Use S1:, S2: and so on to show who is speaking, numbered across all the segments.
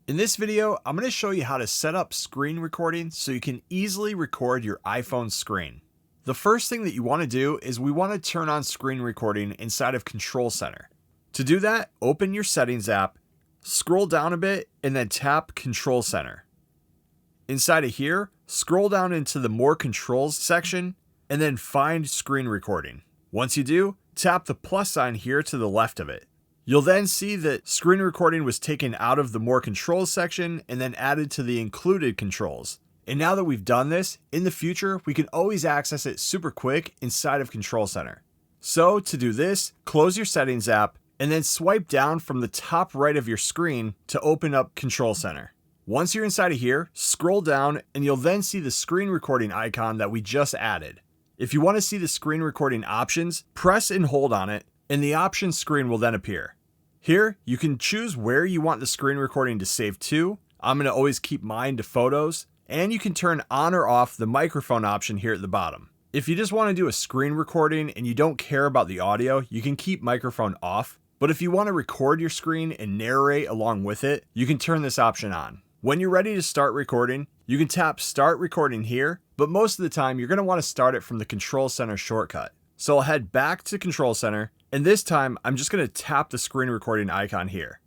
S1: In this video, I'm going to show you how to set up screen recording so you can easily record your iPhone screen. The first thing that you want to do is we want to turn on screen recording inside of Control Center. To do that, open your Settings app, scroll down a bit, and then tap Control Center. Inside of here, scroll down into the More Controls section, and then find Screen Recording. Once you do, tap the plus sign here to the left of it. You'll then see that screen recording was taken out of the More Controls section and then added to the Included controls. And now that we've done this, in the future, we can always access it super quick inside of Control Center. So to do this, close your Settings app and then swipe down from the top right of your screen to open up Control Center. Once you're inside of here, scroll down and you'll then see the screen recording icon that we just added. If you want to see the screen recording options, press and hold on it, and the options screen will then appear. Here, you can choose where you want the screen recording to save to. I'm going to always keep mine to photos, and you can turn on or off the microphone option here at the bottom. If you just want to do a screen recording and you don't care about the audio, you can keep microphone off. But if you want to record your screen and narrate along with it, you can turn this option on. When you're ready to start recording, you can tap Start Recording here, but most of the time you're going to want to start it from the Control Center shortcut. So I'll head back to Control Center, and this time I'm just going to tap the screen recording icon here.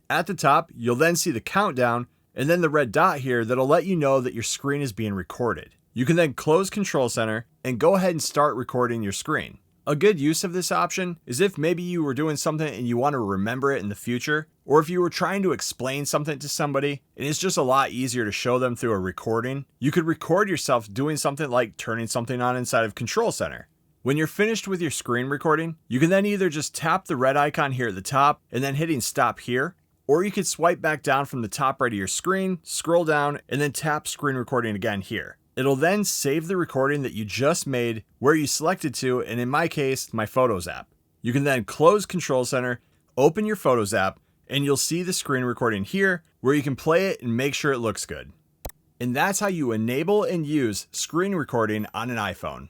S1: At the top, you'll then see the countdown and then the red dot here that'll let you know that your screen is being recorded. You can then close Control Center and go ahead and start recording your screen. A good use of this option is if maybe you were doing something and you want to remember it in the future, or if you were trying to explain something to somebody and it's just a lot easier to show them through a recording, you could record yourself doing something like turning something on inside of Control Center. When you're finished with your screen recording, you can then either just tap the red icon here at the top and then hitting stop here, or you could swipe back down from the top right of your screen, scroll down, and then tap screen recording again here. It'll then save the recording that you just made where you selected to, and in my case, my Photos app. You can then close Control Center, open your Photos app, and you'll see the screen recording here where you can play it and make sure it looks good. And that's how you enable and use screen recording on an iPhone.